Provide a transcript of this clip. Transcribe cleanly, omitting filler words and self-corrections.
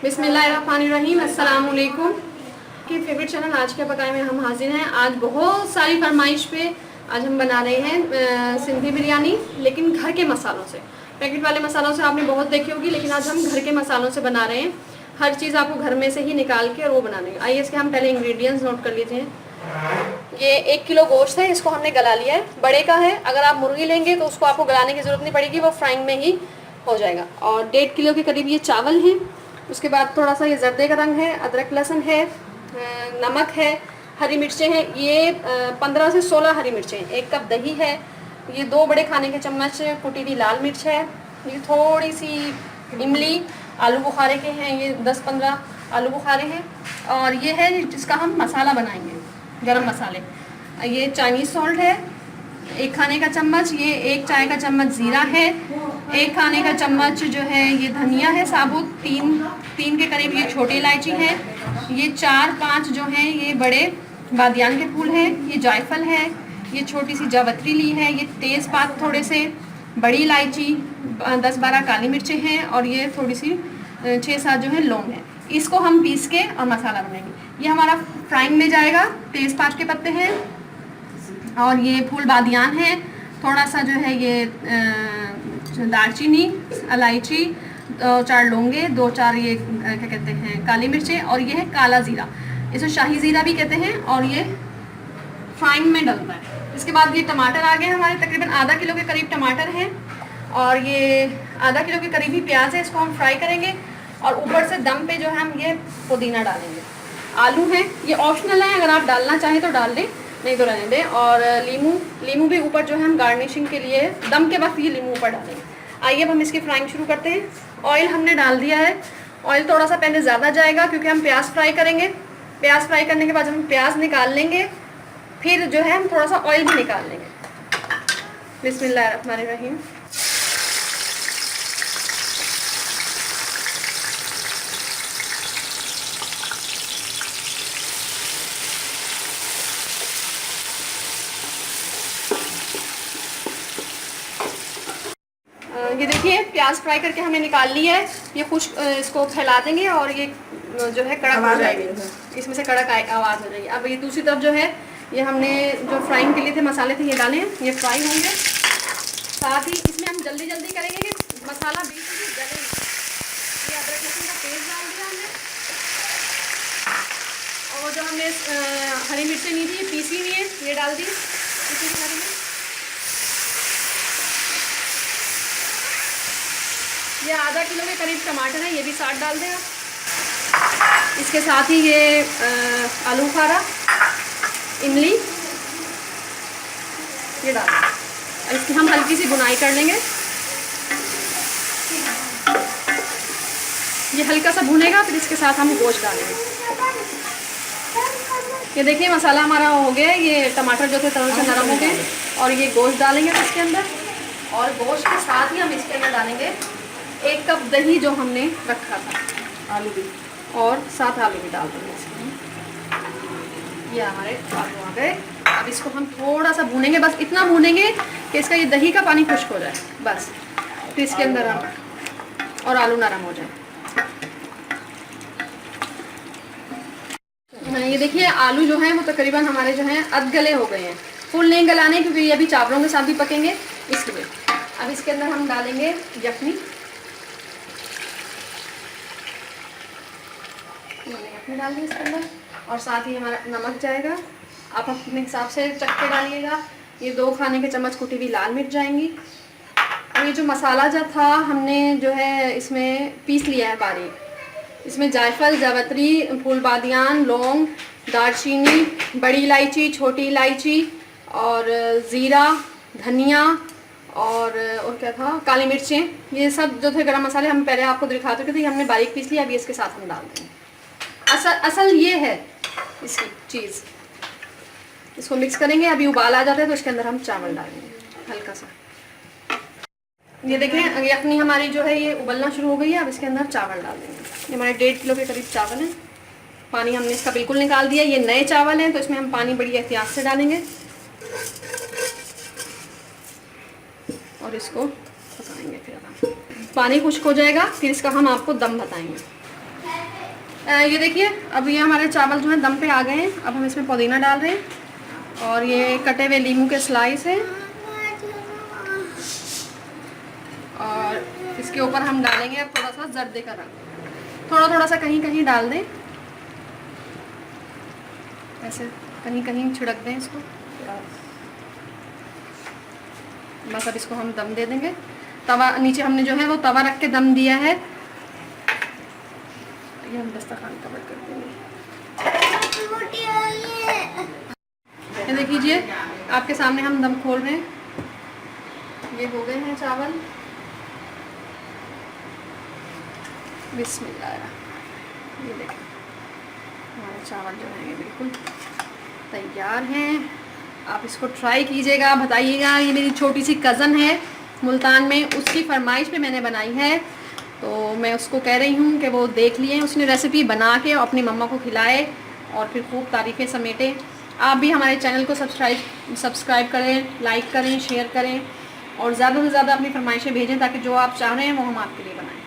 बिस्मिल्लाहिर्रहमानिर्रहीम, अस्सलाम वालेकुम। कि फेवरेट चैनल आज के पकाए में हम हाजिर हैं। आज बहुत सारी फरमाइश पे आज हम बना रहे हैं सिंधी बिरयानी, लेकिन घर के मसालों से। पैकेट वाले मसालों से आपने बहुत देखी होगी, लेकिन आज हम घर के मसालों से बना रहे हैं। हर चीज़ आपको घर में से ही निकाल के और वो बना लेंगे। आइए इसके हम पहले इंग्रेडिएंट्स नोट कर लीजिए। ये 1 किलो गोश्त है, इसको हमने गला लिया है। बड़े का है, अगर आप मुर्गी लेंगे तो उसको आपको गलाने की ज़रूरत नहीं पड़ेगी, वो फ्राइंग में ही हो जाएगा। और 1.5 किलो के करीब ये चावल हैं। उसके बाद थोड़ा सा ये जर्दे का रंग है, अदरक लहसुन है, नमक है, हरी मिर्चें हैं। ये 15 से 16 हरी मिर्चें हैं। 1 कप दही है। ये 2 बड़े खाने के चम्मच कुटी हुई लाल मिर्च है। ये थोड़ी सी इमली, आलू बुखारे के हैं, ये 10-15 आलू बुखारे हैं। और ये है जिसका हम मसाला बनाएंगे, गरम मसाले। ये चाइनीज़ सॉल्ट है 1 खाने का चम्मच। ये 1 चाय का चम्मच ज़ीरा है। 1 खाने का चम्मच जो है ये धनिया है साबुत। 3 के करीब ये छोटी इलायची है। ये 4-5 जो हैं ये बड़े बादियान के फूल हैं। ये जायफल है। ये छोटी सी जावित्री ली है। ये तेज़पात थोड़े से, बड़ी इलायची, 10-12 काली मिर्चें हैं। और ये थोड़ी सी 6-7 जो है लौंग है। इसको हम पीस के और मसाला बनाएंगे। ये हमारा फ्राइंग में जाएगा। तेज़पात के पत्ते हैं और ये फूल बादियान है। थोड़ा सा जो है ये दालचीनी, इलायची, 4 लौंगे, 2-4 ये क्या कहते हैं काली मिर्चें। और ये है काला ज़ीरा, इसे शाही ज़ीरा भी कहते हैं। और ये फ्राइंग में डलता है। इसके बाद ये टमाटर आ गए हमारे, तकरीबन आधा किलो के करीब टमाटर हैं। और ये आधा किलो के करीब ही प्याज है, इसको हम फ्राई करेंगे। और ऊपर से दम पे जो है हम ये पुदीना डालेंगे। आलू हैं, ये ऑप्शनल है, अगर आप डालना चाहें तो डाल दें, नहीं तो रहने दें। और लीमू भी ऊपर जो है हम गार्निशिंग के लिए दम के वक्त ये लीमू ऊपर डालेंगे। आइए अब हम इसकी फ्राइंग शुरू करते हैं। ऑयल हमने डाल दिया है। ऑयल थोड़ा सा पहले ज़्यादा जाएगा क्योंकि हम प्याज फ्राई करेंगे। प्याज फ्राई करने के बाद जब हम प्याज निकाल लेंगे, फिर जो है हम थोड़ा सा ऑयल भी निकाल लेंगे। बिस्मिल्लाहिर्रहमानिर्रहीम। ये देखिए प्याज फ्राई करके हमने निकाल लिया है। ये कुछ इसको फैला देंगे और ये जो है कड़क हो जाएगी, इसमें से कड़क आवाज़ हो जाएगी। अब ये दूसरी तरफ जो है ये हमने जो फ्राइंग के लिए थे मसाले थे ये डाले हैं, ये फ्राई होंगे। साथ ही इसमें हम जल्दी करेंगे कि मसाला बीच में जले। ये अदरक लहसुन का पेस्ट डाल दिया हमने। और जो हमने हरी मिर्चें ली थी पीसी हुई है, ये डाल दी इसी में। ये आधा किलो के करीब टमाटर है, ये भी साथ डाल दें आप। इसके साथ ही ये आलू बुखारा, इमली, ये डाल दें। इसकी हम हल्की सी बुनाई कर लेंगे। ये हल्का सा भुनेगा, फिर इसके साथ हम गोश्त डालेंगे। ये देखिए मसाला हमारा हो गया है। ये टमाटर जो थे थोड़े से नरम हो गए। और ये गोश्त डालेंगे इसके अंदर। और गोश्त के साथ ही हम इसके अंदर डालेंगे 1 कप दही जो हमने रखा था, आलू भी, और 7 आलू भी डाल देंगे इसमें। ये हमारे आलू आ गए। अब इसको हम थोड़ा सा भूनेंगे, बस इतना भूनेंगे कि इसका ये दही का पानी खुश्क हो जाए, बस। फिर इसके अंदर हम और आलू नरम हो जाए। ये देखिए आलू जो हैं वो तकरीबन हमारे जो हैं अध गले हो गए हैं। फुल नहीं गलाने क्योंकि ये अभी चावलों के साथ भी पकेंगे, इसलिए। अब इसके अंदर हम डालेंगे यखनी डाल दी इसके अंदर। और साथ ही हमारा नमक जाएगा, आप अपने हिसाब से चख के डालिएगा। ये 2 खाने के चम्मच कुटी हुई लाल मिर्च जाएंगी। और ये जो मसाला जो था हमने जो है इसमें पीस लिया है बारीक। इसमें जायफल, जावित्री, फूल बादियान, लौंग, दालचीनी, बड़ी इलायची, छोटी इलायची, और ज़ीरा, धनिया, और क्या था, काली मिर्चें, ये सब जो थे गरम मसाले हम पहले आपको दिखा चुके थे, हमने बारीक पीस लिया। अभी इसके साथ हम डाल देंगे। असल ये है इसकी चीज़। इसको मिक्स करेंगे। अभी उबाल आ जाता है तो इसके अंदर हम चावल डालेंगे हल्का सा। ये देखें यखनी हमारी जो है ये उबलना शुरू हो गई है। अब इसके अंदर चावल डाल देंगे। ये हमारे 1.5 किलो के करीब चावल हैं। पानी हमने इसका बिल्कुल निकाल दिया। ये नए चावल हैं तो इसमें हम पानी बड़ी एहतियात से डालेंगे और इसको पकाएंगे। फिर पानी खुश्क हो जाएगा, फिर इसका हम आपको दम बताएंगे। ये देखिए अब ये हमारे चावल जो है दम पे आ गए हैं। अब हम इसमें पुदीना डाल रहे हैं और ये कटे हुए नींबू के स्लाइस हैं और इसके ऊपर हम डालेंगे अब थोड़ा सा जर्दे का रंग। थोड़ा सा कहीं कहीं डाल दें, ऐसे कहीं कहीं छिड़क दें इसको। बस अब इसको हम दम दे देंगे। तवा नीचे हमने जो है वो तवा रख के दम दिया है। ये हम दस्तरखान कवर कर देंगे। ये देख लीजिए आपके सामने हम दम खोल रहे हैं। ये हो गए हैं चावल। बिस्मिल्लाह। ये देखिए हमारे चावल जो हैं ये बिल्कुल तैयार हैं। आप इसको ट्राई कीजिएगा, बताइएगा। ये मेरी छोटी सी कज़न है मुल्तान में, उसकी फरमाइश पे मैंने बनाई है, तो मैं उसको कह रही हूँ कि वो देख लिए उसने रेसिपी बना के अपनी मम्मा को खिलाए और फिर खूब तारीफ़ें समेटे। आप भी हमारे चैनल को सब्सक्राइब करें, लाइक करें, शेयर करें और ज़्यादा से ज़्यादा अपनी फरमाइशें भेजें ताकि जो आप चाह रहे हैं वो हम आपके लिए बनाएं।